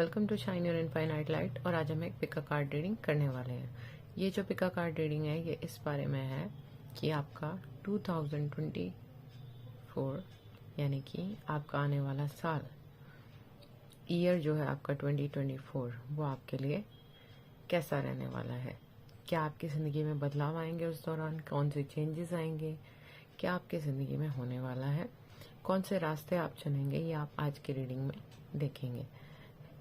Welcome to shine your infinite light. और आज हम एक पिका कार्ड रीडिंग करने वाले हैं। ये जो पिका कार्ड रीडिंग है ये इस बारे में है कि आपका 2024 यानी कि आपका आने वाला साल, ईयर जो है आपका 2024, वो आपके लिए कैसा रहने वाला है। क्या आपकी ज़िंदगी में बदलाव आएंगे उस दौरान, कौन से चेंजेस आएंगे, क्या आपकी ज़िंदगी में होने वाला है, कौन से रास्ते आप चुनेंगे, ये आप आज की रीडिंग में देखेंगे।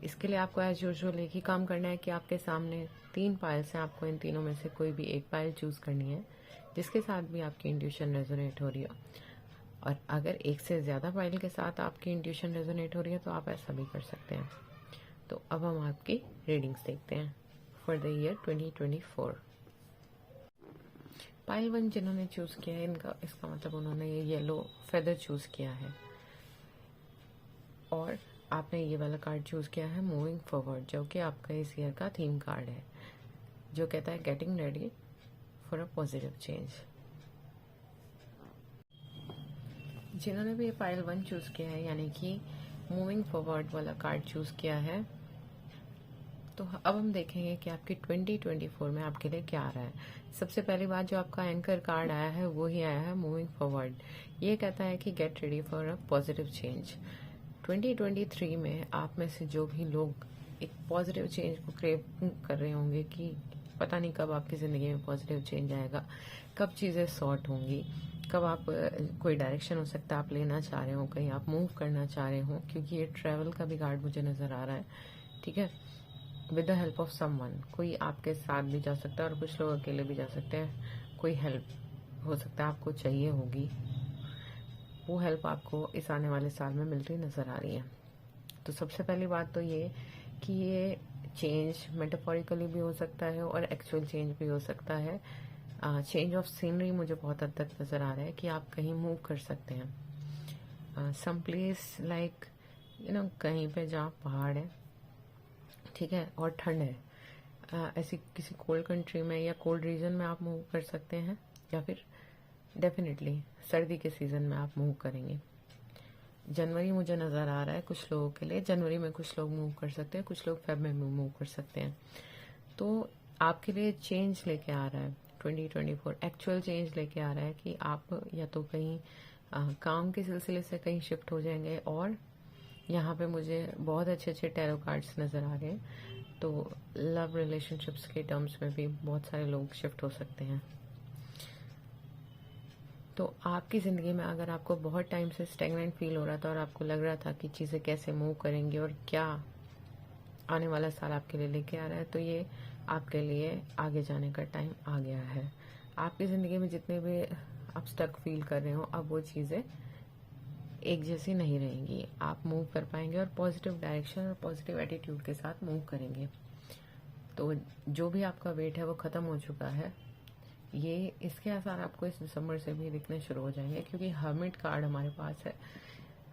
इसके लिए आपको एज यूजुअल एक ही काम करना है कि आपके सामने 3 पाइल्स हैं, आपको इन तीनों में से कोई भी एक पाइल चूज करनी है जिसके साथ भी आपकी इंट्यूशन रेजोनेट हो रही हो। और अगर एक से ज़्यादा पाइल के साथ आपकी इंट्यूशन रेजोनेट हो रही है तो आप ऐसा भी कर सकते हैं। तो अब हम आपकी रीडिंग्स देखते हैं फॉर द ईयर 2024। पाइल 1 जिन्होंने चूज किया है, इसका मतलब उन्होंने ये येलो फेदर चूज किया है और आपने ये वाला कार्ड चूज किया है मूविंग फॉरवर्ड, जो कि आपका इस ईयर का थीम कार्ड है, जो कहता है getting ready for a positive change. जिन्होंने भी ये पाइल 1 चूज किया है यानी कि मूविंग फॉरवर्ड वाला कार्ड चूज किया है, तो अब हम देखेंगे कि आपके 2024 में आपके लिए क्या आ रहा है। सबसे पहली बात, जो आपका एंकर कार्ड आया है वो ही आया है मूविंग फॉरवर्ड। ये कहता है कि get ready for a positive change. 2023 में आप में से जो भी लोग एक पॉजिटिव चेंज को क्रेव कर रहे होंगे कि पता नहीं कब आपकी ज़िंदगी में पॉजिटिव चेंज आएगा, कब चीज़ें सॉर्ट होंगी, कब आप कोई डायरेक्शन हो सकता है आप लेना चाह रहे हो, कहीं आप मूव करना चाह रहे हो, क्योंकि ये ट्रैवल का भी कार्ड मुझे नज़र आ रहा है। ठीक है, with the help of someone, कोई आपके साथ भी जा सकता है और कुछ लोग अकेले भी जा सकते हैं। कोई हेल्प हो सकता है आपको चाहिए होगी, वो हेल्प आपको इस आने वाले साल में मिलती नज़र आ रही है। तो सबसे पहली बात तो ये कि ये चेंज मेटाफोरिकली भी हो सकता है और एक्चुअल चेंज भी हो सकता है। चेंज ऑफ सीनरी मुझे बहुत हद तक नज़र आ रहा है कि आप कहीं मूव कर सकते हैं सम प्लेस लाइक कहीं पे जहाँ पहाड़ है, ठीक है, और ठंड है, ऐसी किसी कोल्ड कंट्री में या कोल्ड रीजन में आप मूव कर सकते हैं, या फिर डेफिनेटली सर्दी के सीज़न में आप मूव करेंगे। जनवरी मुझे नज़र आ रहा है कुछ लोगों के लिए, जनवरी में कुछ लोग मूव कर सकते हैं, कुछ लोग फेब में मूव कर सकते हैं। तो आपके लिए चेंज लेके आ रहा है 2024, एक्चुअल चेंज लेके आ रहा है कि आप या तो कहीं काम के सिलसिले से कहीं शिफ्ट हो जाएंगे, और यहाँ पे मुझे बहुत अच्छे अच्छे टैरो कार्ड्स नज़र आ रहे हैं, तो लव रिलेशनशिप्स के टर्म्स में भी बहुत सारे लोग शिफ्ट हो सकते हैं। तो आपकी ज़िंदगी में अगर आपको बहुत टाइम से स्टैग्नेंट फील हो रहा था और आपको लग रहा था कि चीज़ें कैसे मूव करेंगी और क्या आने वाला साल आपके लिए लेके आ रहा है, तो ये आपके लिए आगे जाने का टाइम आ गया है। आपकी ज़िंदगी में जितने भी आप स्टक फील कर रहे हो, अब वो चीज़ें एक जैसी नहीं रहेंगी, आप मूव कर पाएंगे और पॉजिटिव डायरेक्शन और पॉजिटिव एटीट्यूड के साथ मूव करेंगे। तो जो भी आपका वेट है वो ख़त्म हो चुका है। ये इसके आसार आपको इस दिसंबर से भी दिखने शुरू हो जाएंगे, क्योंकि हर्मिट कार्ड हमारे पास है,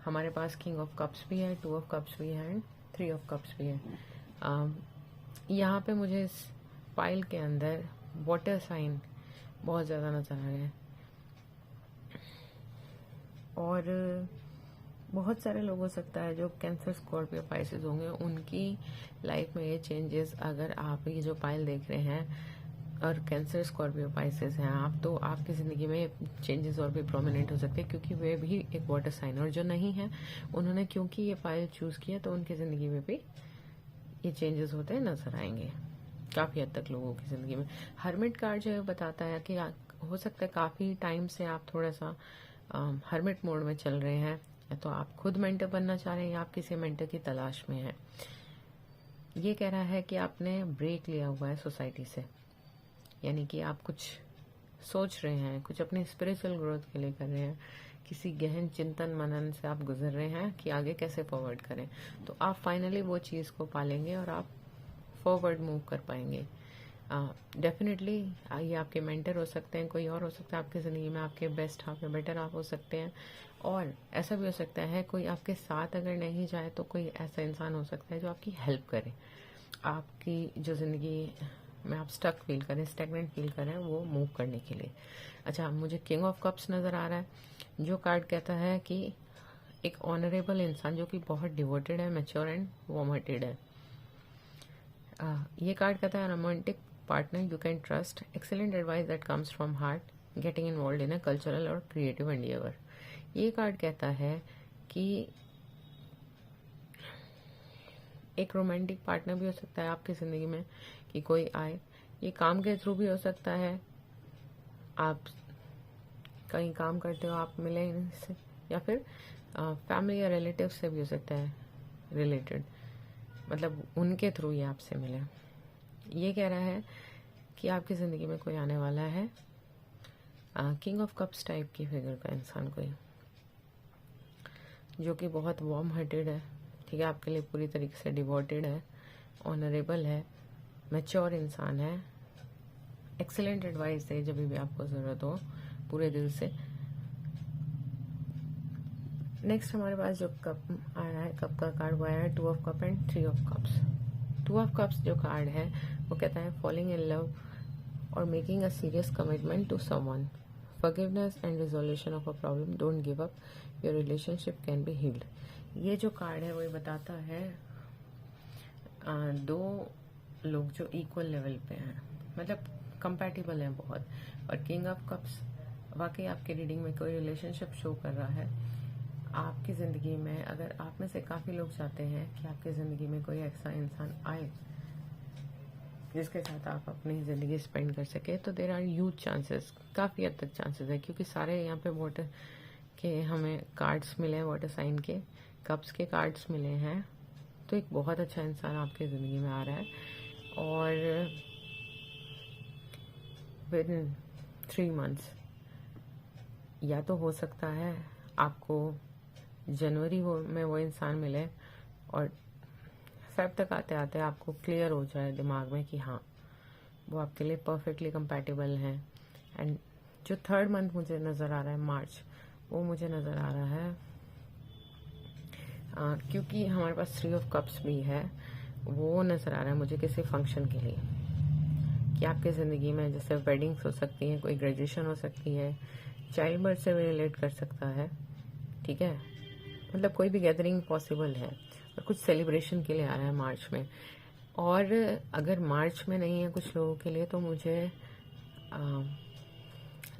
हमारे पास किंग ऑफ कप्स भी है, 2 ऑफ कप्स भी है, 3 ऑफ कप्स भी है। यहाँ पे मुझे इस पाइल के अंदर वाटर साइन बहुत ज़्यादा नजर आ रहे हैं, और बहुत सारे लोग हो सकता है जो कैंसर, स्कॉर्पियो, पाइसेस होंगे, उनकी लाइफ में ये चेंजेस, अगर आप ये जो पाइल देख रहे हैं और कैंसर, स्कॉर्पियो, पाइसेस हैं आप, तो आपकी ज़िंदगी में चेंजेस और भी प्रोमिनेंट हो सकते हैं, क्योंकि वे भी एक वाटर साइन, और जो नहीं है उन्होंने क्योंकि ये पाइल चूज़ किया तो उनकी ज़िंदगी में भी ये चेंजेस होते नजर आएंगे काफ़ी हद तक लोगों की ज़िंदगी में। हर्मिट कार्ड जो है बताता है कि हो सकता है काफ़ी टाइम से आप थोड़ा सा हर्मिट मोड में चल रहे हैं, या तो आप खुद मेंटर बनना चाह रहे हैं या आप किसी मेंटर की तलाश में हैं। ये कह रहा है कि आपने ब्रेक लिया हुआ है सोसाइटी से, यानी कि आप कुछ सोच रहे हैं, कुछ अपनी स्पिरिचुअल ग्रोथ के लिए कर रहे हैं, किसी गहन चिंतन मनन से आप गुजर रहे हैं कि आगे कैसे फॉरवर्ड करें, तो आप फाइनली वो चीज़ को पालेंगे और आप फॉरवर्ड मूव कर पाएंगे। डेफिनेटली ये आपके मेंटर हो सकते हैं, कोई और हो सकता है आपकी ज़िंदगी में, आपके बेस्ट हाफ या बेटर हाफ हो सकते हैं, और ऐसा भी हो सकता है कोई आपके साथ अगर नहीं जाए तो कोई ऐसा इंसान हो सकता है जो आपकी हेल्प करे, आपकी जो ज़िंदगी में आप स्टक फील करें, स्टैग्नेंट फील करें, वो मूव करने के लिए। अच्छा, मुझे किंग ऑफ कप्स नज़र आ रहा है, जो कार्ड कहता है कि एक ऑनरेबल इंसान जो कि बहुत डिवोटेड है, मैच्योर एंड वार्म हार्टेड है, ये कार्ड कहता है romantic partner you can trust, excellent advice that comes from heart, getting involve in a cultural और क्रिएटिव एंडिवर। ये कार्ड कहता है कि एक रोमांटिक पार्टनर भी हो सकता है आपकी ज़िंदगी में कि कोई आए। ये काम के थ्रू भी हो सकता है, आप कहीं काम करते हो आप मिले इनसे, या फिर फैमिली या रिलेटिव से भी हो सकता है रिलेटेड, मतलब उनके थ्रू ये आपसे मिले। ये कह रहा है कि आपकी ज़िंदगी में कोई आने वाला है, किंग ऑफ कप्स टाइप की फिगर का इंसान, कोई जो कि बहुत वार्म हार्टेड है, ठीक है, आपके लिए पूरी तरीके से डिवोटेड है, ऑनरेबल है, मैच्योर इंसान है, एक्सेलेंट एडवाइस दे जब भी आपको ज़रूरत हो पूरे दिल से। नेक्स्ट हमारे पास जो कप आ रहा है, कप का कार्ड वो आया है 2 of cup and 3 of cups. 2 of cups जो कार्ड है वो कहता है फॉलिंग इन लव और making a serious commitment to someone, forgiveness and resolution of a problem, don't give up, your relationship can be healed. ये जो card है वो ये बताता है दो लोग जो इक्वल लेवल पे हैं, मतलब कंपैटिबल हैं बहुत। और किंग ऑफ कप्स वाकई आपके रीडिंग में कोई रिलेशनशिप शो कर रहा है आपकी ज़िंदगी में। अगर आप में से काफ़ी लोग चाहते हैं कि आपकी ज़िंदगी में कोई ऐसा इंसान आए जिसके साथ आप अपनी ज़िंदगी स्पेंड कर सके, तो देर आर ह्यूज चांसेस, काफ़ी हद तक चांसेस है, क्योंकि सारे यहाँ पे वाटर के हमें कार्ड्स मिले हैं, वाटर साइन के कप्स के कार्ड्स मिले हैं। तो एक बहुत अच्छा इंसान आपकी ज़िंदगी में आ रहा है और विद इन 3 मंथ्स, या तो हो सकता है आपको जनवरी में वो इंसान मिले और फेब तक आते आते आपको क्लियर हो जाए दिमाग में कि हाँ वो आपके लिए परफेक्टली कंपैटिबल हैं। एंड जो 3rd मंथ मुझे नज़र आ रहा है, मार्च, वो मुझे नज़र आ रहा है क्योंकि हमारे पास 3 ऑफ कप्स भी है, वो नज़र आ रहा है मुझे किसी फंक्शन के लिए, कि आपकी ज़िंदगी में जैसे वेडिंग्स हो सकती हैं, कोई ग्रेजुएशन हो सकती है, चाइल्ड बर्थ से भी रिलेट कर सकता है, ठीक है, मतलब कोई भी गैदरिंग पॉसिबल है और कुछ सेलिब्रेशन के लिए आ रहा है मार्च में। और अगर मार्च में नहीं है कुछ लोगों के लिए, तो मुझे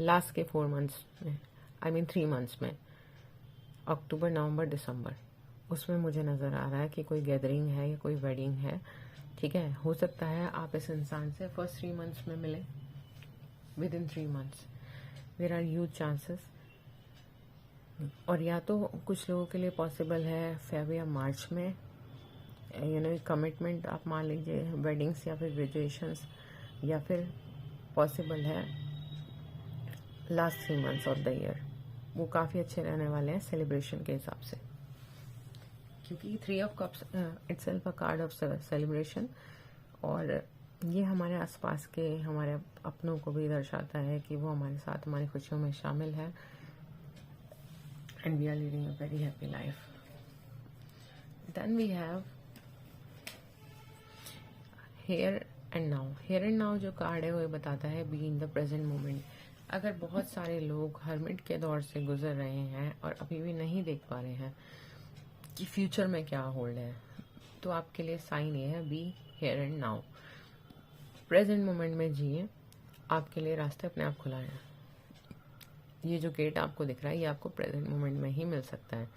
लास्ट के 4 मंथ्स में, आई मीन 3 मंथ्स में, अक्टूबर, नवंबर, दिसंबर, उसमें मुझे नज़र आ रहा है कि कोई गैदरिंग है या कोई वेडिंग है, ठीक है। हो सकता है आप इस इंसान से फर्स्ट 3 मंथ्स में मिले, within 3 months there are huge chances. और या तो कुछ लोगों के लिए पॉसिबल है फेब या मार्च में, कमिटमेंट आप मान लीजिए, वेडिंग्स या फिर ग्रेजुएशंस, या फिर पॉसिबल है last 3 months of the year, वो काफ़ी अच्छे रहने वाले हैं सेलिब्रेशन के हिसाब से, क्योंकि 3 of cups itself a card of celebration. और ये हमारे आसपास के हमारे अपनों को भी दर्शाता है कि वो हमारे साथ हमारी खुशियों में शामिल है, and we are leading a very happy life. Then we have here and now. Here and now जो कार्ड है वो ये बताता है be in the present moment. अगर बहुत सारे लोग हर्मिट के दौर से गुजर रहे हैं और अभी भी नहीं देख पा रहे हैं कि फ्यूचर में क्या होल्ड है, तो आपके लिए साइन ये है be here and now, present moment में जिए, आपके लिए रास्ते अपने आप खुला है। ये जो गेट आपको दिख रहा है ये आपको प्रेजेंट मोमेंट में ही मिल सकता है,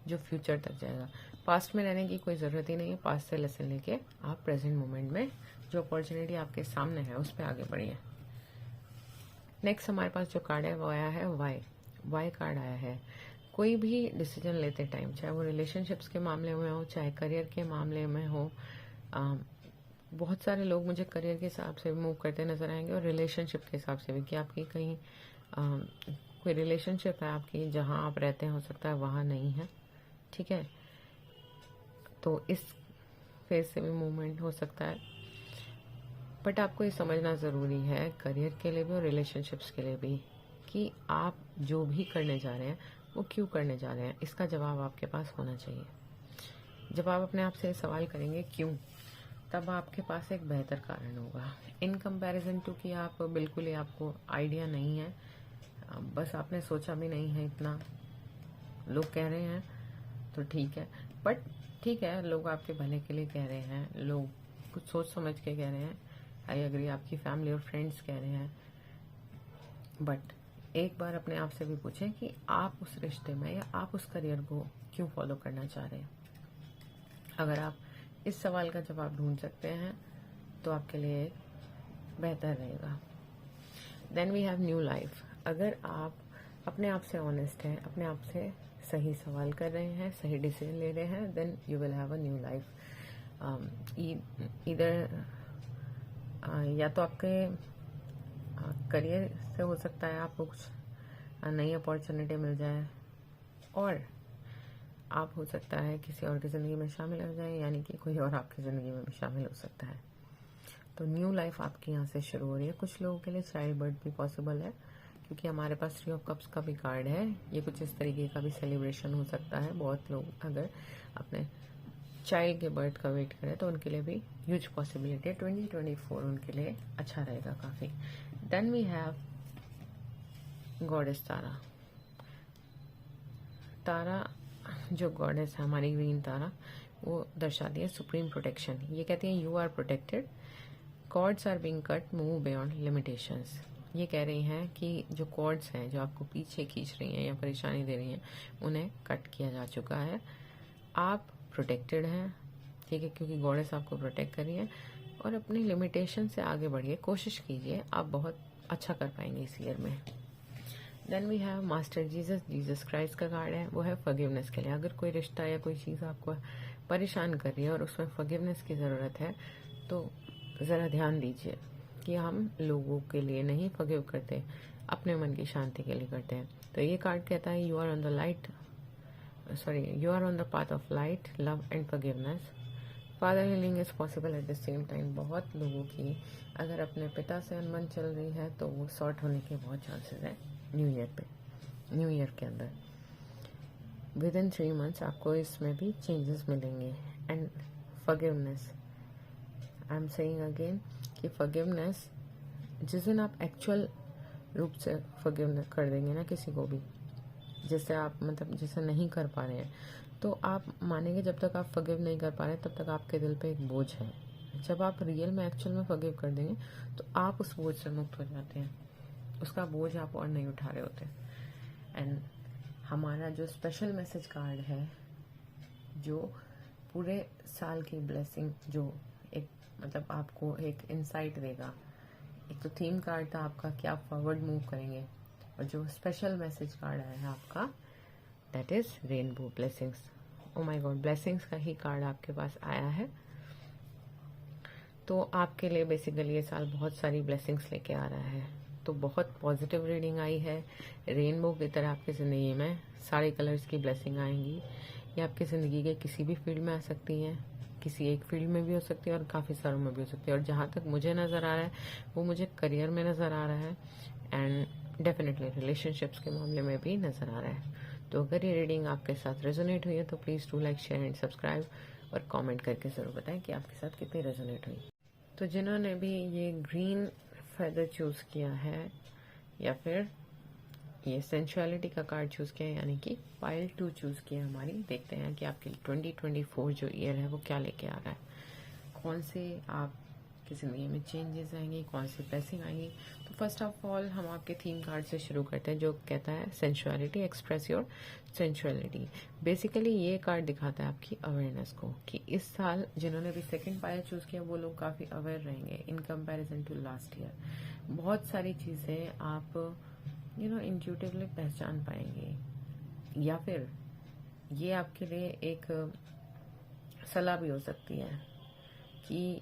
जो फ्यूचर तक जाएगा। पास्ट में रहने की कोई ज़रूरत ही नहीं है, पास्ट से लेसन लेके आप प्रेजेंट मोमेंट में जो अपॉर्चुनिटी आपके सामने है उस पर आगे बढ़िए। नेक्स्ट हमारे पास जो कार्ड है वो आया है वाई कार्ड आया है। कोई भी डिसीजन लेते टाइम, चाहे वो रिलेशनशिप्स के मामले में हो, चाहे करियर के मामले में हो, बहुत सारे लोग मुझे करियर के हिसाब से मूव करते नजर आएंगे और रिलेशनशिप के हिसाब से भी, कि आपकी कहीं कोई रिलेशनशिप है आपकी जहां आप रहते हैं, हो सकता है वहां नहीं है, ठीक है, तो इस फेज से भी मूवमेंट हो सकता है। बट आपको ये समझना ज़रूरी है करियर के लिए भी और रिलेशनशिप्स के लिए भी, कि आप जो भी करने जा रहे हैं वो क्यों करने जा रहे हैं, इसका जवाब आपके पास होना चाहिए। जब आप अपने आप से सवाल करेंगे क्यों, तब आपके पास एक बेहतर कारण होगा, इन कंपैरिजन टू कि आप बिल्कुल ही आपको आइडिया नहीं है, बस आपने सोचा भी नहीं है इतना, लोग कह रहे हैं तो ठीक है, बट ठीक है, लोग आपके भले के लिए कह रहे हैं, लोग कुछ सोच समझ के कह रहे हैं, आई एग्री, आपकी फैमिली और फ्रेंड्स कह रहे हैं, बट एक बार अपने आप से भी पूछें कि आप उस रिश्ते में या आप उस करियर को क्यों फॉलो करना चाह रहे हैं। अगर आप इस सवाल का जवाब ढूंढ सकते हैं तो आपके लिए बेहतर रहेगा। Then we have new life. अगर आप अपने आप से ऑनेस्ट हैं, अपने आप से सही सवाल कर रहे हैं, सही डिसीजन ले रहे हैं, then you will have a new life. इधर या तो आपके करियर से हो सकता है आपको कुछ नई अपॉर्चुनिटी मिल जाए, और आप हो सकता है किसी और की ज़िंदगी में शामिल हो जाए, यानी कि कोई और आपकी ज़िंदगी में भी शामिल हो सकता है। तो न्यू लाइफ आपके यहाँ से शुरू हो रही है। कुछ लोगों के लिए चाइल्ड बर्थ भी पॉसिबल है, क्योंकि हमारे पास 3 ऑफ कप्स का भी कार्ड है। ये कुछ इस तरीके का भी सेलिब्रेशन हो सकता है। बहुत लोग अगर अपने चाइल्ड के बर्थ का वेट करें तो उनके लिए भी ह्यूज पॉसिबिलिटी है। 2024 उनके लिए अच्छा रहेगा काफ़ी। देन वी हैव गॉडेस तारा। तारा जो गॉडेस है हमारी, ग्रीन तारा, वो दर्शाती है सुप्रीम प्रोटेक्शन। ये कहती है you are protected, cords are being cut, move beyond limitations. ये कह रही हैं कि जो कॉर्ड्स हैं जो आपको पीछे खींच रही हैं या परेशानी दे रही हैं, उन्हें कट किया जा चुका है। आप प्रोटेक्टेड हैं, ठीक है, क्योंकि गॉडेस आपको प्रोटेक्ट कर रही है। और अपनी लिमिटेशन से आगे बढ़िए, कोशिश कीजिए, आप बहुत अच्छा कर पाएंगे इस ईयर में। Then we have master Jesus Christ का कार्ड है, वो है फॉरगिवनेस के लिए। अगर कोई रिश्ता या कोई चीज़ आपको परेशान कर रही है और उसमें फॉरगिवनेस की ज़रूरत है, तो ज़रा ध्यान दीजिए कि हम लोगों के लिए नहीं फॉरगिव करते, अपने मन की शांति के लिए करते हैं। तो ये कार्ड कहता है you are on the path of light, love and forgiveness. Father healing is possible at the same time. बहुत लोगों की अगर अपने पिता से अनबन चल रही है तो वो सॉर्ट होने के बहुत चांसेस है न्यू ईयर के अंदर। विद इन 3 मंथ्स आपको इसमें भी चेंजेस मिलेंगे। And forgiveness, I am saying again कि फॉरगिवनेस, जिस दिन आप एक्चुअल रूप से फॉरगिव कर देंगे ना किसी को भी, जिससे आप जिसे नहीं कर पा रहे हैं, तो आप मानेंगे जब तक आप फॉरगिव नहीं कर पा रहे तब तक आपके दिल पे एक बोझ है। जब आप रियल में एक्चुअल में फॉरगिव कर देंगे तो आप उस बोझ से मुक्त हो जाते हैं, उसका बोझ आप और नहीं उठा रहे होते। एंड हमारा जो स्पेशल मैसेज कार्ड है, जो पूरे साल की ब्लेसिंग, जो एक आपको एक इंसाइट देगा। एक तो थीम कार्ड था आपका कि आप फॉरवर्ड मूव करेंगे, और जो स्पेशल मैसेज कार्ड आया है आपका, that is rainbow blessings. Oh my God, blessings का ही कार्ड आपके पास आया है। तो आपके लिए बेसिकली ये साल बहुत सारी ब्लेसिंग्स लेके आ रहा है। तो बहुत पॉजिटिव रीडिंग आई है। रेनबो की तरह आपकी ज़िंदगी में सारे कलर्स की ब्लेसिंग आएंगी। ये आपकी ज़िंदगी के किसी भी फील्ड में आ सकती है, किसी एक फील्ड में भी हो सकती है और काफ़ी सारों में भी हो सकती है। और जहाँ तक मुझे नज़र आ रहा है वो मुझे करियर में नज़र आ रहा है, एंड डेफिनेटली रिलेशनशिप्स के मामले में भी नज़र आ रहा है। तो अगर ये रीडिंग आपके साथ रेजोनेट हुई है तो please do like, share and subscribe, और कमेंट करके ज़रूर बताएं कि आपके साथ कितनी रेजोनेट हुई। तो जिन्होंने भी ये ग्रीन फेदर चूज़ किया है या फिर ये सेंसुअलिटी का कार्ड चूज़ किया है, यानी कि पाइल 2 चूज़ किया हमारी, देखते हैं कि आपके 2024 जो ईयर है वो क्या लेके आ रहा है। कौन से आपकी ज़िंदगी में चेंजेस आएंगे, कौन सी ब्लेसिंग आएंगी। तो फर्स्ट ऑफ ऑल हम आपके थीम कार्ड से शुरू करते हैं, जो कहता है sensuality, express your sensuality. Basically ये कार्ड दिखाता है आपकी अवेयरनेस को, कि इस साल जिन्होंने भी सेकंड पाइल चूज़ किया वो लोग काफ़ी अवेयर रहेंगे in comparison to last year. बहुत सारी चीज़ें आप इंट्यूटिवली पहचान पाएंगे, या फिर ये आपके लिए एक सलाह भी हो सकती है कि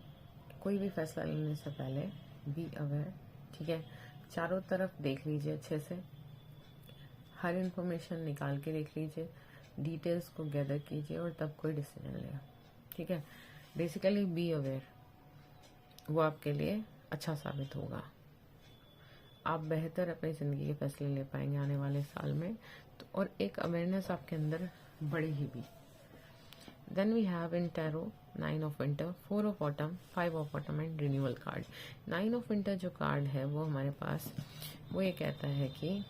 कोई भी फैसला लेने से पहले बी अवेयर, ठीक है। चारों तरफ देख लीजिए अच्छे से, हर इन्फॉर्मेशन निकाल के देख लीजिए, डिटेल्स को गैदर कीजिए और तब कोई डिसीजन ले, ठीक है। बेसिकली बी अवेयर, वो आपके लिए अच्छा साबित होगा। आप बेहतर अपनी ज़िंदगी के फैसले ले पाएंगे आने वाले साल में, तो और एक अवेयरनेस आपके अंदर बढ़ेगी भी। Then we have in tarot 9 of winter, 4 of autumn, 5 of autumn and renewal card. 9 of winter जो कार्ड है वो हमारे पास, वो ये कहता है कि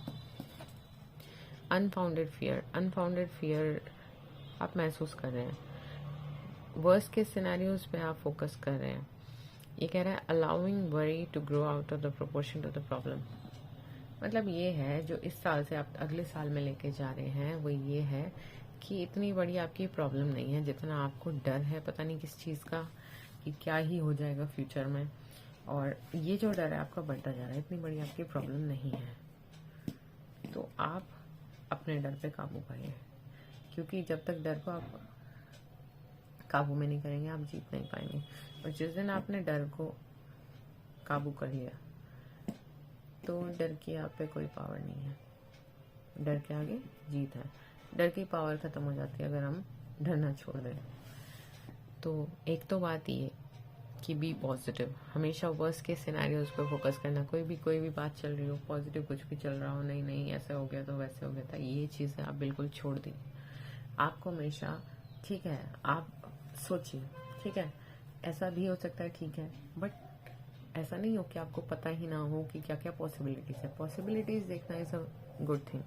अनफाउंडेड फियर आप महसूस कर रहे हैं। वर्स्ट के सिनेरियोज पे आप फोकस कर रहे हैं। ये कह रहा है allowing worry to grow out of the proportion to the problem. मतलब ये है जो इस साल से आप अगले साल में लेके जा रहे हैं वो ये है कि इतनी बड़ी आपकी प्रॉब्लम नहीं है जितना आपको डर है पता नहीं किस चीज़ का कि क्या ही हो जाएगा फ्यूचर में। और ये जो डर है आपका बढ़ता जा रहा है, इतनी बड़ी आपकी प्रॉब्लम नहीं है। तो आप अपने डर पे काबू पाइए, क्योंकि जब तक डर को आप काबू में नहीं करेंगे आप जीत नहीं पाएंगे। और जिस दिन आपने डर को काबू कर लिया तो डर की आप पे कोई पावर नहीं है। डर के आगे जीत है। डर की पावर खत्म हो जाती है अगर हम डरना छोड़ दें। तो एक तो बात ये कि बी पॉजिटिव, हमेशा वर्स्ट के सिनेरियोज पे फोकस करना। कोई भी बात चल रही हो, पॉजिटिव कुछ भी चल रहा हो, नहीं ऐसा हो गया तो वैसे हो गया था, ये चीज़ें आप बिल्कुल छोड़ दी। आपको हमेशा ठीक है, आप सोचिए ठीक है ऐसा भी हो सकता है ठीक है, बट ऐसा नहीं हो कि आपको पता ही ना हो कि क्या क्या पॉसिबिलिटीज है। पॉसिबिलिटीज देखना इज अ गुड थिंग,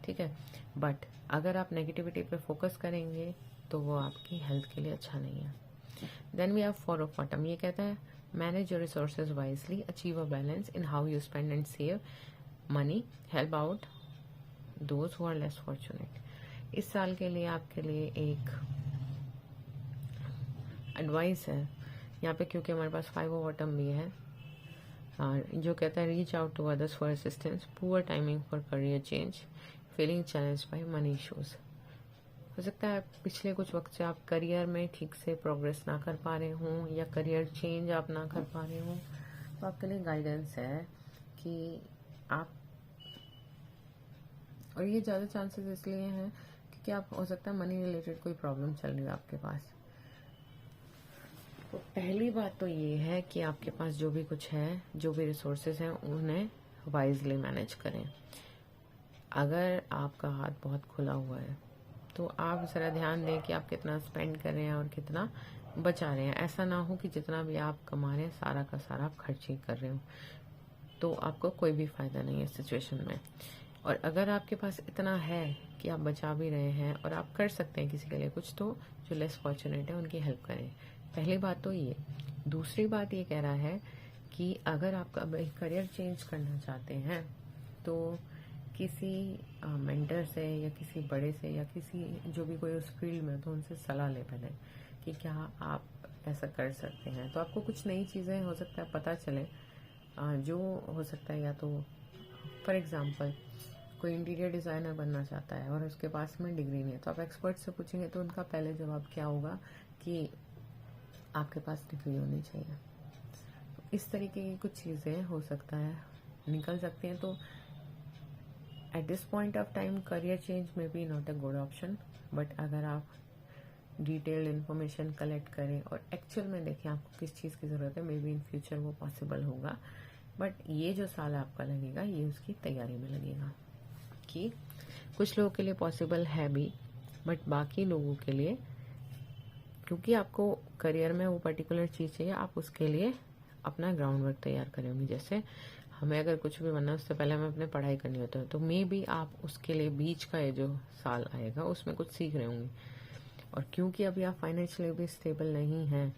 ठीक है, बट अगर आप नेगेटिविटी पे फोकस करेंगे तो वो आपकी हेल्थ के लिए अच्छा नहीं है। Then we have 4 of autumn. ये कहता है manage your resources wisely, achieve a balance in how you spend and save money, help out those who are less fortunate. इस साल के लिए आपके लिए एक एडवाइस है यहाँ पे, क्योंकि हमारे पास 5 ऑफ ऑटम भी है, जो कहता है reach out to others for assistance, poor timing for career change, feeling challenge by money issues. हो सकता है पिछले कुछ वक्त से आप करियर में ठीक से प्रोग्रेस ना कर पा रहे हों या करियर चेंज आप ना कर पा रहे हों, तो आपके लिए गाइडेंस है कि आप, और ये ज़्यादा चांसेस इसलिए हैं क्योंकि आप हो सकता है मनी रिलेटेड कोई प्रॉब्लम चल रही है आपके पास। तो पहली बात तो ये है कि आपके पास जो भी कुछ है, जो भी रिसोर्सेज हैं, उन्हें वाइजली मैनेज करें। अगर आपका हाथ बहुत खुला हुआ है तो आप ज़रा ध्यान दें कि आप कितना स्पेंड कर रहे हैं और कितना बचा रहे हैं। ऐसा ना हो कि जितना भी आप कमा रहे हैं सारा का सारा आप खर्च ही कर रहे हो, तो आपको कोई भी फ़ायदा नहीं है इस सिचुएशन में। और अगर आपके पास इतना है कि आप बचा भी रहे हैं और आप कर सकते हैं किसी के लिए कुछ, तो जो लेस फॉर्चुनेट है उनकी हेल्प करें। पहली बात तो ये। दूसरी बात ये कह रहा है कि अगर आप करियर चेंज करना चाहते हैं तो किसी मेंटर से या किसी बड़े से या किसी जो भी कोई उस फील्ड में, तो उनसे सलाह ले पहले कि क्या आप ऐसा कर सकते हैं। तो आपको कुछ नई चीज़ें हो सकता है पता चले, जो हो सकता है या तो फॉर एग्जांपल कोई इंटीरियर डिज़ाइनर बनना चाहता है और उसके पास में डिग्री नहीं है, तो आप एक्सपर्ट से पूछेंगे तो उनका पहले जवाब क्या होगा कि आपके पास डिग्री होनी चाहिए। तो इस तरीके की कुछ चीज़ें हो सकता है निकल सकती हैं। तो at this point of time career change में be not a good option, but अगर आप डिटेल्ड इन्फॉर्मेशन कलेक्ट करें और एक्चुअल में देखें आपको किस चीज़ की ज़रूरत है, मे बी इन फ्यूचर वो पॉसिबल होगा। बट ये जो साल आपका लगेगा ये उसकी तैयारी में लगेगा कि कुछ लोगों के लिए पॉसिबल है भी, बट बाकी लोगों के लिए, क्योंकि आपको करियर में वो पर्टिकुलर चीज़ चाहिए, आप उसके लिए अपना ग्राउंड वर्क तैयार करेंगे। जैसे हमें अगर कुछ भी बनना है उससे पहले हमें अपने पढ़ाई करनी होती है, तो मे बी आप उसके लिए बीच का ये जो साल आएगा उसमें कुछ सीख रहे होंगे। और क्योंकि अभी आप फाइनेंशियली भी स्टेबल नहीं हैं,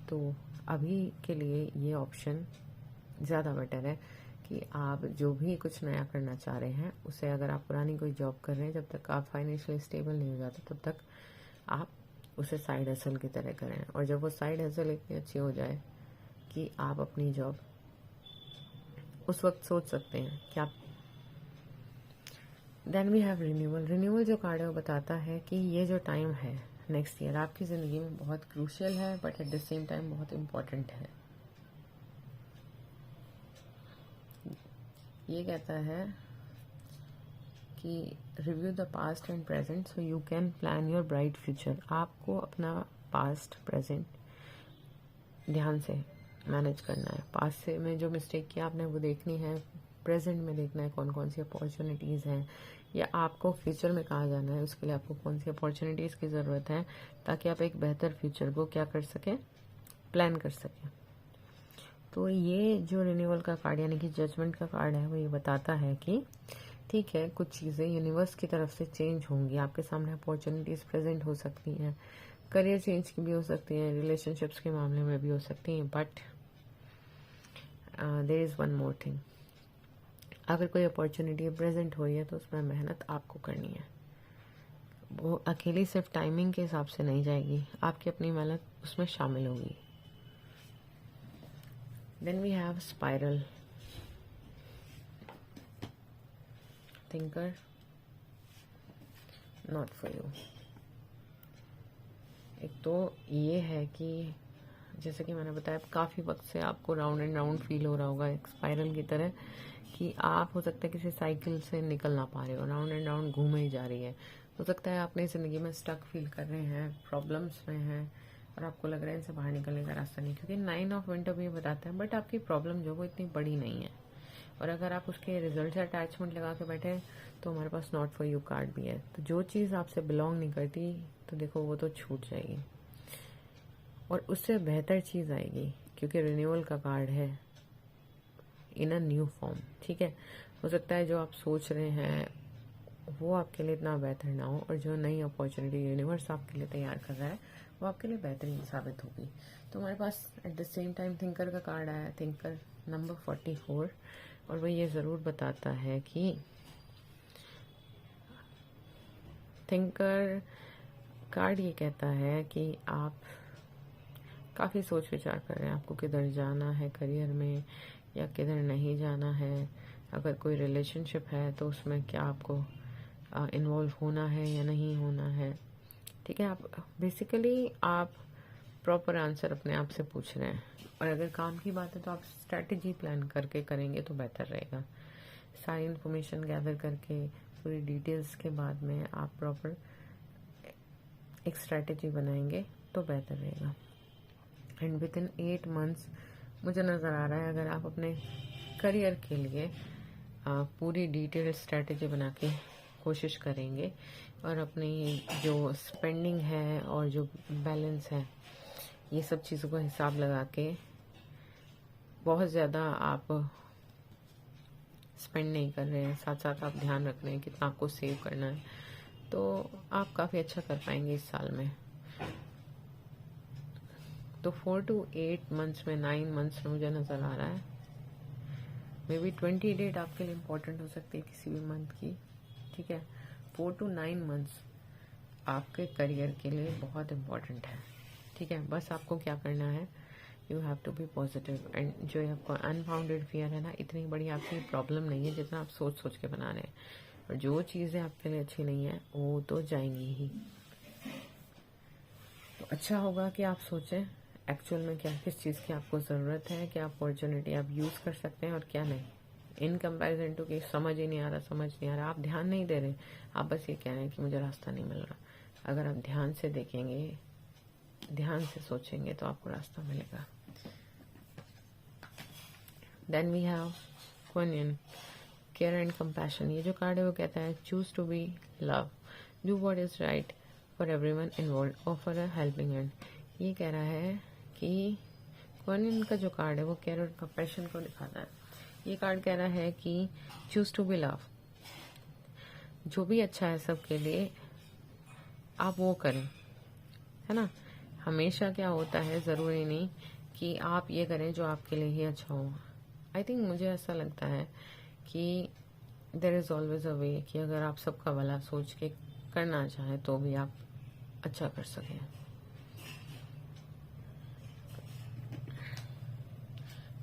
तो अभी के लिए ये ऑप्शन ज़्यादा बेटर है कि आप जो भी कुछ नया करना चाह रहे हैं उसे, अगर आप पुरानी कोई जॉब कर रहे हैं, जब तक आप फाइनेंशियली स्टेबल नहीं हो जाते तब तक आप उसे साइड हसल की तरह करें। और जब वो साइड हसल इतनी अच्छी हो जाए कि आप अपनी जॉब उस वक्त सोच सकते हैं कि आप, then we have renewal. Renewal जो कार्ड है वो बताता है कि ये जो टाइम है नेक्स्ट ईयर आपकी ज़िंदगी में बहुत क्रूशियल है, but at the same time बहुत इम्पोर्टेंट है। ये कहता है कि review the past and present so you can plan your bright future. आपको अपना पास्ट प्रेजेंट ध्यान से मैनेज करना है। पास्ट से में जो मिस्टेक किया आपने वो देखनी है, प्रेजेंट में देखना है कौन कौन सी अपॉर्चुनिटीज़ हैं, या आपको फ्यूचर में कहाँ जाना है, उसके लिए आपको कौन सी अपॉर्चुनिटीज़ की ज़रूरत है, ताकि आप एक बेहतर फ्यूचर को क्या कर सकें, प्लान कर सकें। तो ये जो रिन्यूअल का कार्ड यानी कि जजमेंट का कार्ड है वो ये बताता है कि ठीक है, कुछ चीज़ें यूनिवर्स की तरफ से चेंज होंगी, आपके सामने अपॉर्चुनिटीज़ प्रेजेंट हो सकती हैं, करियर चेंज की भी हो सकती हैं, रिलेशनशिप्स के मामले में भी हो सकती हैं, but there is one more thing. अगर कोई अपॉर्चुनिटी प्रेजेंट हुई है तो उसमें मेहनत आपको करनी है। वो अकेली सिर्फ टाइमिंग के हिसाब से नहीं जाएगी, आपकी अपनी मेहनत उसमें शामिल होगी। Then we have spiral. Thinker, not for you. एक तो ये है कि जैसे कि मैंने बताया, काफ़ी वक्त से आपको राउंड एंड राउंड फील हो रहा होगा, एक स्पाइरल की तरह, कि आप हो सकता है किसी साइकिल से निकल ना पा रहे हो, राउंड एंड राउंड घूमे ही जा रही है। हो सकता है अपनी ज़िंदगी में स्टक फील कर रहे हैं, प्रॉब्लम्स में हैं, और आपको लग रहा है इनसे बाहर निकलने का रास्ता नहीं, क्योंकि 9 ऑफ विंटर भी ये बताता है। बट आपकी प्रॉब्लम जो वो इतनी बड़ी नहीं है, और अगर आप उसके रिजल्ट से अटैचमेंट लगा के बैठे तो हमारे पास नॉट फॉर यू कार्ड भी है। तो जो चीज़ आपसे बिलोंग नहीं करती तो देखो वो तो छूट जाएगी, और उससे बेहतर चीज़ आएगी, क्योंकि रिन्यूअल का कार्ड है इन अ न्यू फॉर्म। ठीक है, हो सकता है जो आप सोच रहे हैं वो आपके लिए इतना बेहतर ना हो, और जो नई अपॉर्चुनिटी यूनिवर्स आपके लिए तैयार कर रहा है वो आपके लिए बेहतरीन साबित होगी। तो हमारे पास at the same time thinker का कार्ड आया है, थिंकर नंबर 44, और वो ये ज़रूर बताता है कि थिंकर कार्ड ये कहता है कि आप काफ़ी सोच विचार कर रहे हैं, आपको किधर जाना है करियर में या किधर नहीं जाना है। अगर कोई रिलेशनशिप है तो उसमें क्या आपको इन्वॉल्व होना है या नहीं होना है। ठीक है, आप बेसिकली आप प्रॉपर आंसर अपने आप से पूछ रहे हैं, और अगर काम की बात है तो आप स्ट्रैटेजी प्लान करके करेंगे तो बेहतर रहेगा। सारी इन्फॉर्मेशन गैदर करके पूरी डिटेल्स के बाद में आप प्रॉपर एक स्ट्रैटेजी बनाएंगे तो बेहतर रहेगा। एंड विद इन 8 मंथ्स मुझे नज़र आ रहा है, अगर आप अपने करियर के लिए पूरी डिटेल स्ट्रैटेजी बना के कोशिश करेंगे, और अपनी जो स्पेंडिंग है और जो बैलेंस है ये सब चीज़ों का हिसाब लगा के बहुत ज़्यादा आप स्पेंड नहीं कर रहे हैं, साथ साथ आप ध्यान रख रहे हैं कितना आपको सेव करना है, तो आप काफ़ी अच्छा कर पाएंगे इस साल में। तो 4 to 8 मंथ्स में, 9 मंथ्स में मुझे नज़र आ रहा है। मे बी 20 डेट आपके लिए इम्पोर्टेंट हो सकती है किसी भी मंथ की। ठीक है, 4 to 9 मंथ्स आपके करियर के लिए बहुत इम्पोर्टेंट है। ठीक है, बस आपको क्या करना है, you have to be positive. And जो आपको अनफाउंडेड फियर है ना, इतनी बड़ी आपकी प्रॉब्लम नहीं है जितना आप सोच सोच के बना रहे हैं, और जो चीज़ें आपके लिए अच्छी नहीं है वो तो जाएंगी ही। तो अच्छा होगा कि आप सोचें एक्चुअल में क्या, किस चीज़ की आपको ज़रूरत है, क्या अपॉर्चुनिटी आप यूज़ कर सकते हैं और क्या नहीं। इन कंपैरिजन टू कि समझ ही नहीं आ रहा, आप ध्यान नहीं दे रहे, आप बस ये कह रहे हैं कि मुझे रास्ता नहीं मिल रहा। अगर आप ध्यान से देखेंगे, ध्यान से सोचेंगे तो आपको रास्ता मिलेगा। Then we have queen, care and compassion. ये जो कार्ड है वो कहता है choose to be love, do what is right for everyone involved, offer a helping hand. ये कह रहा है कि क्वीन का जो कार्ड है वो केयर और कंपैशन को दिखाता है। ये कार्ड कह रहा है कि चूज टू बी लव, जो भी अच्छा है सबके लिए आप वो करें, है ना। हमेशा क्या होता है, ज़रूरी नहीं कि आप ये करें जो आपके लिए ही अच्छा हो। आई थिंक मुझे ऐसा लगता है कि देयर इज़ ऑलवेज अ वे, कि अगर आप सबका भला सोच के करना चाहें तो भी आप अच्छा कर सकें।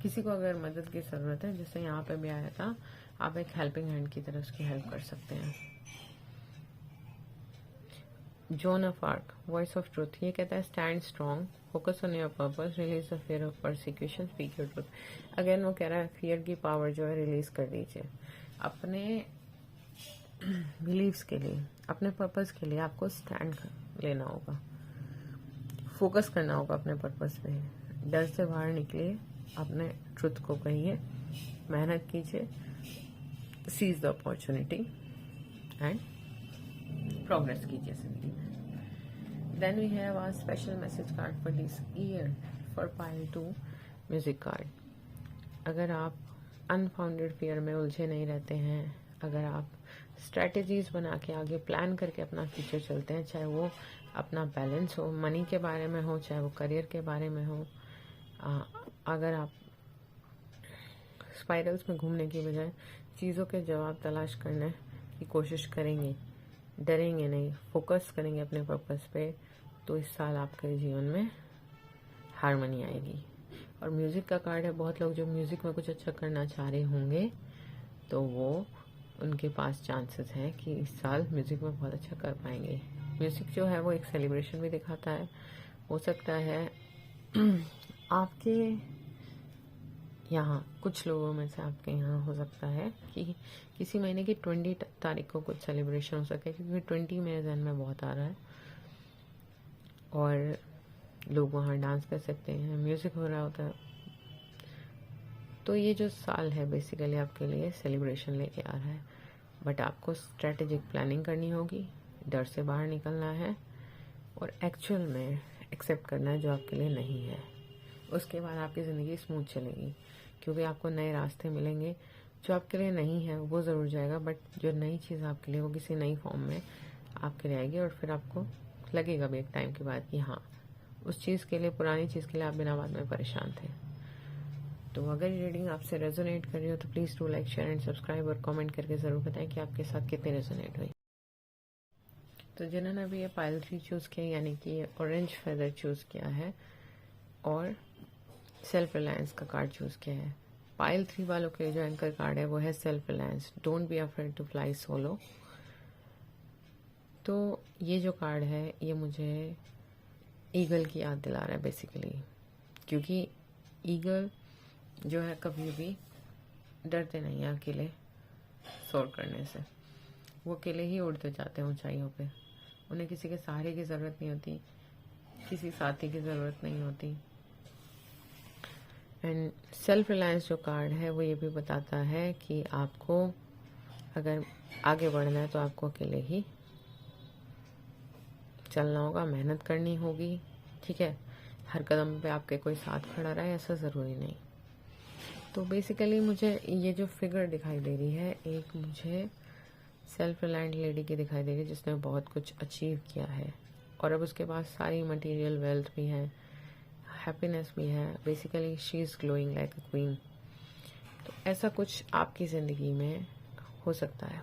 किसी को अगर मदद की ज़रूरत है, जैसे यहाँ पे भी आया था, आप एक हेल्पिंग हैंड की तरह उसकी हेल्प कर सकते हैं। Zone of arc, voice of truth, ये कहता है stand strong, focus on your purpose, release the fear of persecution, speak your truth. Again वो कह रहा है फियर की पावर जो है रिलीज कर दीजिए। अपने बिलीव्स के लिए, अपने पर्पस के लिए आपको स्टैंड लेना होगा, फोकस करना होगा अपने पर्पस पे। डर से बाहर निकलिए, अपने ट्रुथ को कहिए, मेहनत कीजिए, seize the opportunity and progress कीजिए जिंदगी में। Then we have our special message card for this year for pile 2 music card. अगर आप अनफाउंडेड फियर में उलझे नहीं रहते हैं, अगर आप स्ट्रैटेजीज बना के आगे प्लान करके अपना फ्यूचर चलते हैं, चाहे वो अपना बैलेंस हो, मनी के बारे में हो, चाहे वो करियर के बारे में हो। अगर आप स्पाइरल्स में घूमने की बजाय चीज़ों के जवाब तलाश करने की कोशिश करेंगे, डरेंगे नहीं, फोकस करेंगे अपने पर्पस पे, तो इस साल आपके जीवन में हारमोनी आएगी। और म्यूज़िक का कार्ड है, बहुत लोग जो म्यूज़िक में कुछ अच्छा करना चाह रहे होंगे तो वो उनके पास चांसेस हैं कि इस साल म्यूज़िक में बहुत अच्छा कर पाएंगे। म्यूज़िक जो है वो एक सेलिब्रेशन भी दिखाता है। हो सकता है आपके यहाँ कुछ लोगों में से आपके यहाँ हो सकता है कि किसी महीने की 20 तारीख को कुछ सेलिब्रेशन हो सके, क्योंकि 20 मेरे जहन में बहुत आ रहा है और लोग वहाँ डांस कर सकते हैं, म्यूज़िक हो रहा होता है। तो ये जो साल है बेसिकली आपके लिए सेलिब्रेशन लेके आ रहा है, बट आपको स्ट्रेटेजिक प्लानिंग करनी होगी, डर से बाहर निकलना है और एक्चुअल में एक्सेप्ट करना है जो आपके लिए नहीं है। उसके बाद आपकी ज़िंदगी स्मूथ चलेगी, क्योंकि आपको नए रास्ते मिलेंगे। जो आपके लिए नहीं है वो ज़रूर जाएगा, बट जो नई चीज़ आपके लिए वो किसी नई फॉर्म में आपके लिए आएगी और फिर आपको लगेगा भी एक टाइम के बाद कि हाँ, उस चीज़ के लिए, पुरानी चीज़ के लिए आप बिना बाद में परेशान थे। तो अगर ये रीडिंग आपसे रेजोनेट कर रही हो तो please do like, share and subscribe और कमेंट करके ज़रूर बताएं कि आपके साथ कितने रेजोनेट हुई। तो जिन्होंने अभी ये पाइल 3 चूज़ किया, यानी कि ऑरेंज फेदर चूज़ किया है और सेल्फ रिलायंस का कार्ड चूज़ किया है, पाइल 3 वालों के जो एंकर कार्ड है वो है self reliance, don't be afraid to fly solo. तो ये जो कार्ड है ये मुझे ईगल की याद दिला रहा है बेसिकली, क्योंकि ईगल जो है कभी भी डरते नहीं हैं अकेले सोर करने से। वो अकेले ही उड़ते जाते हैं ऊंचाइयों पे, उन्हें किसी के सहारे की ज़रूरत नहीं होती, किसी साथी की ज़रूरत नहीं होती। एंड सेल्फ रिलायंस जो कार्ड है वो ये भी बताता है कि आपको अगर आगे बढ़ना है तो आपको अकेले ही चलना होगा, मेहनत करनी होगी, ठीक है। हर कदम पे आपके कोई साथ खड़ा रहे ऐसा ज़रूरी नहीं। तो बेसिकली मुझे ये जो फिगर दिखाई दे रही है, एक मुझे सेल्फ रिलायंट लेडी की दिखाई दे रही है जिसने बहुत कुछ अचीव किया है और अब उसके पास सारी मटेरियल वेल्थ भी है, हैप्पीनेस भी है। Basically she is glowing like a queen. तो ऐसा कुछ आपकी ज़िंदगी में हो सकता है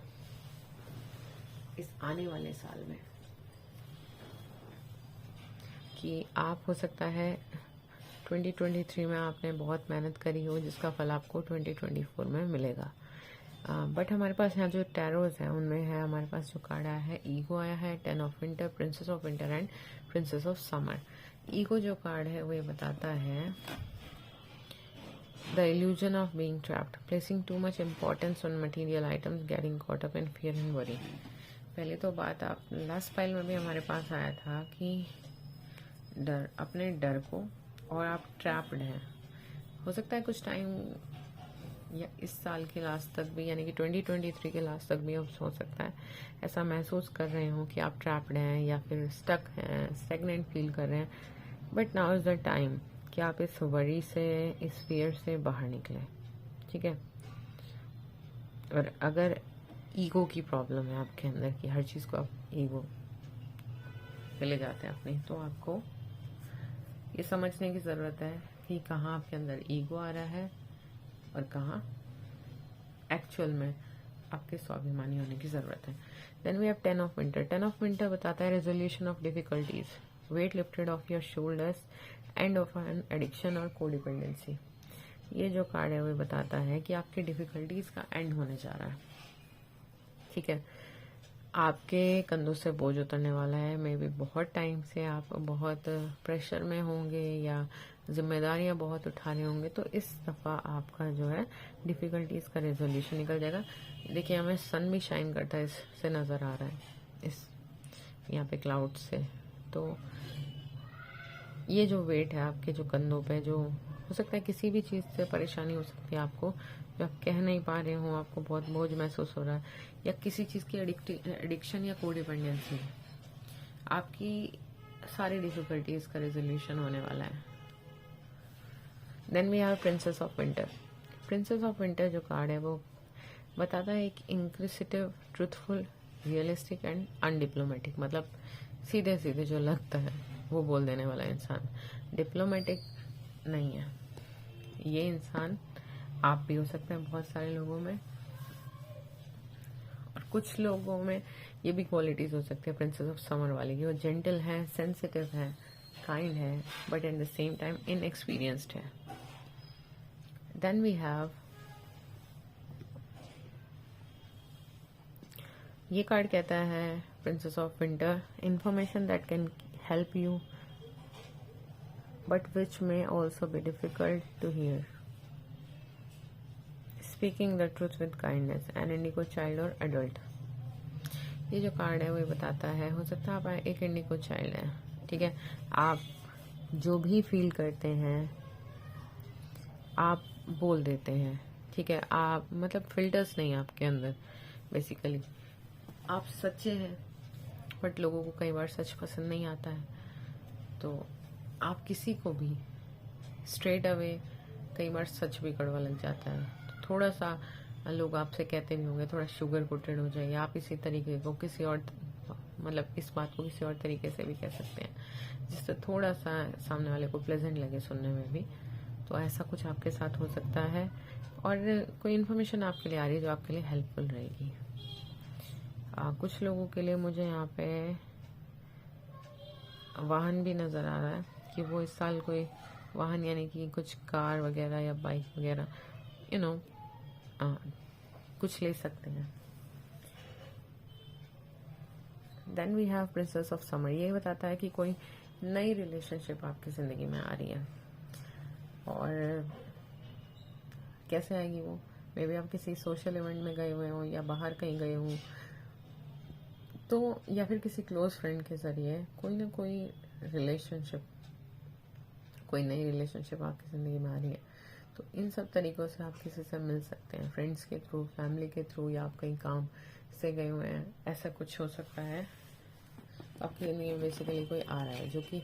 इस आने वाले साल में, कि आप हो सकता है 2023 में आपने बहुत मेहनत करी हो जिसका फल आपको 2024 में मिलेगा। बट हमारे पास यहाँ जो टैरोज हैं उनमें है, हमारे पास जो कार्ड आया है ईगो आया है, 10 of winter, princess of winter and princess of summer. Ego जो कार्ड है वो ये बताता है the illusion of being trapped, placing too much importance on material items, getting caught up in fear and worry. पहले तो बात आप लास्ट फाइल में भी हमारे पास आया था कि डर, अपने डर को, और आप ट्रैप्ड हैं। हो सकता है कुछ टाइम या इस साल के लास्ट तक भी, यानी कि 2023 के लास्ट तक भी हो सकता है ऐसा महसूस कर रहे हो कि आप ट्रैप्ड हैं या फिर स्टक हैं, स्टेगनेंट फील कर रहे हैं। But now is the time कि आप इस वरी से, इस फियर से बाहर निकलें, ठीक है। और अगर ईगो की प्रॉब्लम है आपके अंदर कि हर चीज़ को आप ईगो पे ले जाते हैं अपनी, तो आपको ये समझने की ज़रूरत है कि कहाँ आपके अंदर ईगो आ रहा है और कहाँ एक्चुअल में आपके स्वाभिमानी होने की ज़रूरत है। Then we have 10 of winter. 10 of winter बताता है resolution of difficulties, weight lifted off your shoulders, end of an addiction और कोडिपेंडेंसी। ये जो कार्ड है वो बताता है कि आपके डिफिकल्टीज का एंड होने जा रहा है, ठीक है। आपके कंधों से बोझ उतरने वाला है। मे बी बहुत टाइम से आप बहुत प्रेशर में होंगे या जिम्मेदारियां बहुत उठा रहे होंगे, तो इस दफ़ा आपका जो है डिफ़िकल्टीज़ का रेजोल्यूशन निकल जाएगा। देखिए हमें सन भी शाइन करता है, इससे नज़र आ रहा है इस यहाँ पे क्लाउड से। तो ये जो वेट है आपके जो कंधों पे, जो हो सकता है किसी भी चीज़ से परेशानी हो सकती है आपको, जो आप कह नहीं पा रहे हो, आपको बहुत बोझ महसूस हो रहा है, या किसी चीज़ की एडिक्शन या कोडिपेंडेंसी, आपकी सारी डिफिकल्टीज का रेजोल्यूशन होने वाला है। Then we have princess of winter. Princess of winter जो कार्ड है वो बताता है एक inquisitive, truthful, realistic and undiplomatic, मतलब सीधे सीधे जो लगता है वो बोल देने वाला इंसान। डिप्लोमेटिक नहीं है ये इंसान। आप भी हो सकते हैं बहुत सारे लोगों में, और कुछ लोगों में ये भी क्वालिटीज हो सकती है प्रिंसेस ऑफ समर वाली की, वो जेंटल है, सेंसिटिव है, काइंड है, but at the same time inexperienced है। देन वी हैव ये कार्ड कहता है princess of winter, information that can help you but which may also be difficult to hear, speaking the truth with kindness, an indigo child और adult. ये जो card है वो बताता है, हो सकता है आप एक इंडिको चाइल्ड है, ठीक है, आप जो भी फील करते हैं आप बोल देते हैं, ठीक है, आप मतलब फिल्टर्स नहीं आपके अंदर, बेसिकली आप सच्चे हैं, बट लोगों को कई बार सच पसंद नहीं आता है, तो आप किसी को भी स्ट्रेट अवे कई बार सच भी कड़वा लग जाता है, तो थोड़ा सा लोग आपसे कहते भी होंगे थोड़ा शुगर कोटेड हो जाए, आप इसी तरीके को किसी और मतलब इस बात को किसी और तरीके से भी कह सकते हैं जिससे थोड़ा सा सामने वाले को प्लेजेंट लगे सुनने में भी। तो ऐसा कुछ आपके साथ हो सकता है, और कोई इन्फॉर्मेशन आपके लिए आ रही है जो आपके लिए हेल्पफुल रहेगी। कुछ लोगों के लिए मुझे यहाँ पे वाहन भी नज़र आ रहा है कि वो इस साल कोई वाहन यानी कि कुछ कार वगैरह या बाइक वगैरह कुछ ले सकते हैं। Then we have princess of summer, ये बताता है कि कोई नई रिलेशनशिप आपकी ज़िंदगी में आ रही है, और कैसे आएगी वो, मे बी आप किसी सोशल इवेंट में गए हुए हो या बाहर कहीं गए हो, तो या फिर किसी क्लोज फ्रेंड के जरिए कोई ना कोई रिलेशनशिप, कोई नई रिलेशनशिप आपकी ज़िंदगी में आ रही है। तो इन सब तरीक़ों से आप किसी से मिल सकते हैं, फ्रेंड्स के थ्रू, फैमिली के थ्रू, या आप कहीं काम से गए हुए हैं, ऐसा कुछ हो सकता है। आपके लिए बेसिकली कोई आ रहा है जो कि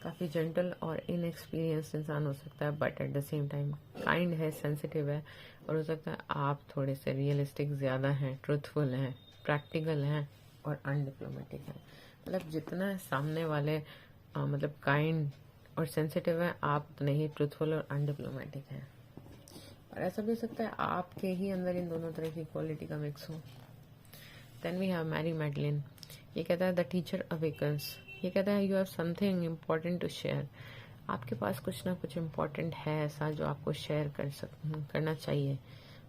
काफ़ी जेंटल और इनएक्सपीरियंस्ड इंसान हो सकता है, but at the same time kind है, सेंसिटिव है, और हो सकता है आप थोड़े से रियलिस्टिक ज़्यादा हैं, ट्रूथफुल हैं, प्रैक्टिकल हैं और अनडिप्लोमेटिक हैं। मतलब जितना सामने वाले मतलब काइंड और सेंसिटिव है, आप उतने ही ट्रूथफुल और अनडिप्लोमेटिक हैं। और ऐसा भी हो सकता है आपके ही अंदर इन दोनों तरह की क्वालिटी का मिक्स हो। Then we have Mary Magdalene, ये कहता है द टीचर अवेकन्स, ये कहता है you have something important to share, आपके पास कुछ ना कुछ इम्पोर्टेंट है ऐसा जो आपको शेयर करना चाहिए।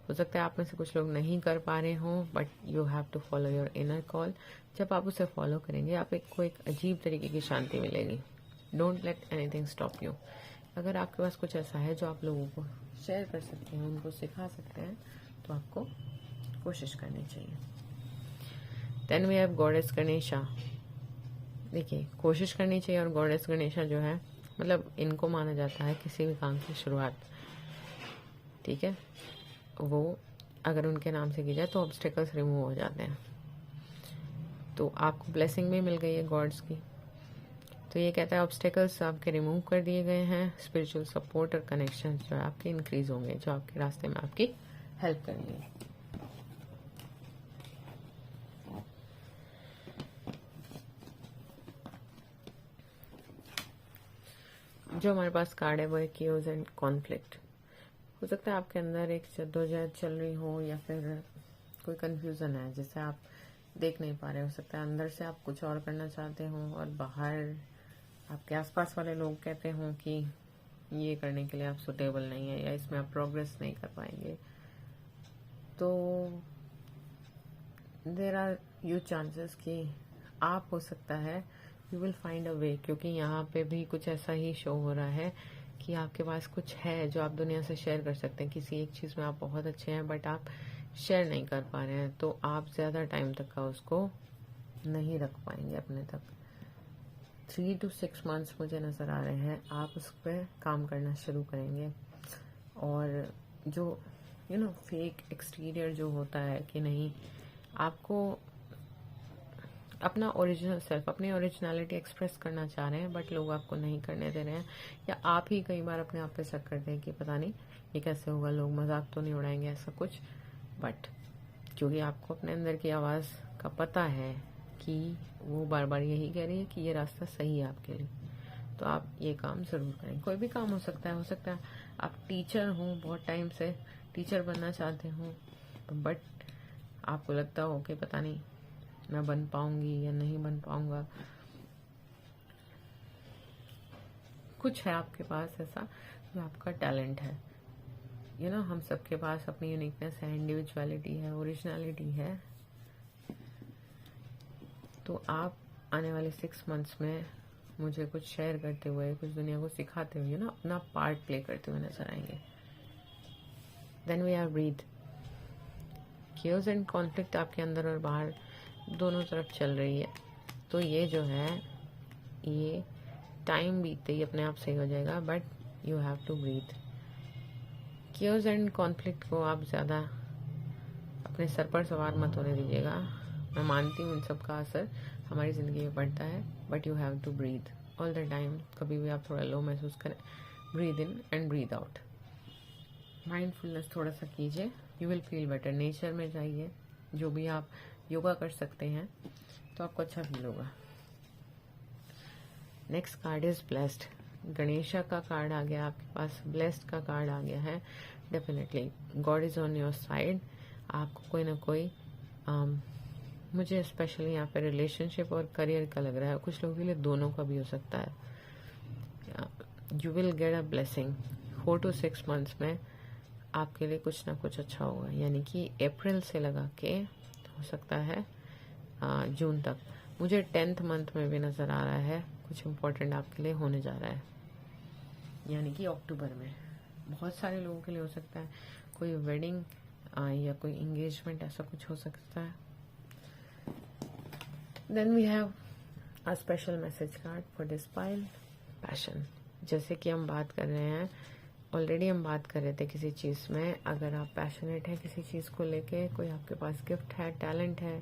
हो सकता है आप में से कुछ लोग नहीं कर पा रहे हों, but you have to follow your inner call. जब आप उसे फॉलो करेंगे आपको एक अजीब तरीके की शांति मिलेगी। Don't let anything stop you. अगर आपके पास कुछ ऐसा है जो आप लोगों को शेयर कर सकते हैं, उनको सिखा सकते हैं, तो आपको कोशिश करनी चाहिए। Then we have goddess Ganesha, देखिए कोशिश करनी चाहिए, और गॉडेस गणेशा जो है मतलब इनको माना जाता है किसी भी काम की शुरुआत, ठीक है, वो अगर उनके नाम से की जाए तो ऑब्स्टेकल्स रिमूव हो जाते हैं। तो आपको ब्लेसिंग भी मिल गई है गॉड्स की। तो ये कहता है ऑब्स्टेकल्स आपके रिमूव कर दिए गए हैं, स्पिरिचुअल सपोर्ट और कनेक्शन जो है आपके इंक्रीज होंगे, जो आपके रास्ते में आपकी हेल्प करेंगे। जो हमारे पास कार्ड है वो है क्यूज एंड कॉन्फ्लिक्ट। हो सकता है आपके अंदर एक जद्दोजहद चल रही हो, या फिर कोई कंफ्यूजन है जिसे आप देख नहीं पा रहे। हो सकता है अंदर से आप कुछ और करना चाहते हो और बाहर आपके आसपास वाले लोग कहते हो कि ये करने के लिए आप सुटेबल नहीं है, या इसमें आप प्रोग्रेस नहीं कर पाएंगे। तो देर आर ह्यूज चांसेस कि आप हो सकता है यू विल फाइंड अ वे, क्योंकि यहाँ पे भी कुछ ऐसा ही शो हो रहा है कि आपके पास कुछ है जो आप दुनिया से शेयर कर सकते हैं। किसी एक चीज़ में आप बहुत अच्छे हैं बट आप शेयर नहीं कर पा रहे हैं, तो आप ज़्यादा टाइम तक का उसको नहीं रख पाएंगे अपने तक। 3 to 6 months मुझे नज़र आ रहे हैं, आप उस पर काम करना शुरू करेंगे। और जो फेक एक्सटीरियर जो होता है कि नहीं, आपको अपना ओरिजिनल सेल्फ, अपनी ओरिजिनलिटी एक्सप्रेस करना चाह रहे हैं बट लोग आपको नहीं करने दे रहे हैं, या आप ही कई बार अपने आप पे शक करते हैं कि पता नहीं ये कैसे होगा, लोग मजाक तो नहीं उड़ाएंगे, ऐसा कुछ। बट क्योंकि आपको अपने अंदर की आवाज़ का पता है कि वो बार बार यही कह रही है कि ये रास्ता सही है आपके लिए, तो आप ये काम ज़रूर करें। कोई भी काम हो सकता है आप टीचर हो, बहुत टाइम से टीचर बनना चाहते हो, बट आपको लगता हो कि पता नहीं मैं बन पाऊंगी या नहीं बन पाऊंगा। कुछ है आपके पास ऐसा जो आपका टैलेंट है, हम सबके पास अपनी यूनिकनेस है, इंडिविजुअलिटी है, ओरिजिनलिटी है। तो आप आने वाले 6 मंथ्स में मुझे कुछ शेयर करते हुए, कुछ दुनिया को सिखाते हुए, अपना पार्ट प्ले करते हुए नजर आएंगे। Then we are breathe. Chaos and conflict आपके अंदर और बाहर दोनों तरफ चल रही है, तो ये जो है ये टाइम बीतते ही अपने आप सही हो जाएगा, but you have to breathe. Chaos and conflict को आप ज़्यादा अपने सर पर सवार मत होने दीजिएगा। मैं मानती हूँ इन सब का असर हमारी ज़िंदगी में पड़ता है, but you have to breathe all the time. कभी भी आप थोड़ा लो महसूस करें, breathe in and breathe out. Mindfulness थोड़ा सा कीजिए, you will feel better. Nature में जाइए, जो भी आप योगा कर सकते हैं तो आपको अच्छा फील होगा। Next card is blessed. Ganesha का कार्ड आ गया आपके पास, ब्लेस्ड का कार्ड आ गया है। Definitely God is on your side. आपको कोई ना कोई मुझे स्पेशली यहाँ पे रिलेशनशिप और करियर का लग रहा है, कुछ लोगों के लिए दोनों का भी हो सकता है। You will get a blessing. 4 to 6 months में आपके लिए कुछ ना कुछ अच्छा होगा, यानी कि अप्रैल से लगा के हो सकता है जून तक। मुझे 10th मंथ में भी नज़र आ रहा है कुछ इम्पोर्टेंट आपके लिए होने जा रहा है, यानी कि अक्टूबर में। बहुत सारे लोगों के लिए हो सकता है कोई वेडिंग या कोई एंगेजमेंट, ऐसा कुछ हो सकता है। Then we have a special message card for this pile, passion. जैसे कि हम बात कर रहे हैं, ऑलरेडी हम बात कर रहे थे किसी चीज़ में, अगर आप पैशनेट हैं किसी चीज़ को लेके, कोई आपके पास गिफ्ट है, टैलेंट है,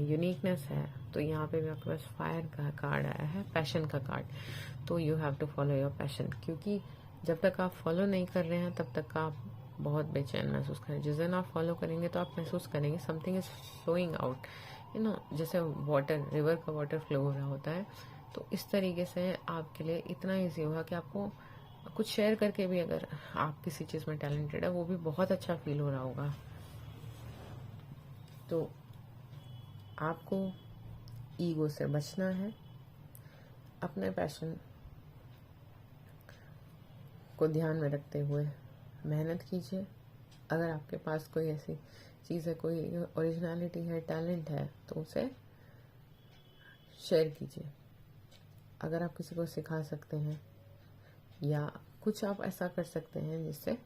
यूनिकनेस है, तो यहाँ पे भी आपके पास फायर का कार्ड आया है, पैशन का कार्ड। तो you have to follow your passion, क्योंकि जब तक आप फॉलो नहीं कर रहे हैं तब तक आप बहुत बेचैन महसूस करें। जिस दिन आप फॉलो करेंगे तो आप महसूस करेंगे समथिंग इज फ्लोइंग आउट, जैसे वाटर, रिवर का वाटर फ्लो हो रहा होता है। तो इस तरीके से आपके लिए इतना ईजी होगा कि आपको कुछ शेयर करके भी, अगर आप किसी चीज़ में टैलेंटेड है, वो भी बहुत अच्छा फील हो रहा होगा। तो आपको ईगो से बचना है, अपने पैशन को ध्यान में रखते हुए मेहनत कीजिए। अगर आपके पास कोई ऐसी चीज़ है, कोई ओरिजिनलिटी है, टैलेंट है, तो उसे शेयर कीजिए। अगर आप किसी को सिखा सकते हैं या कुछ आप ऐसा कर सकते हैं जिससे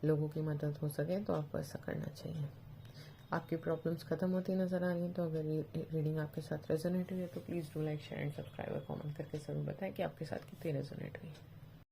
लोगों की मदद हो सके, तो आपको ऐसा करना चाहिए। आपकी प्रॉब्लम्स खत्म होती नजर आ रही हैं, तो अगर ये रीडिंग आपके साथ रेजोनेट हुई है तो please do like, share and subscribe और कमेंट करके ज़रूर बताएं कि आपके साथ कितनी रेजोनेट हुई।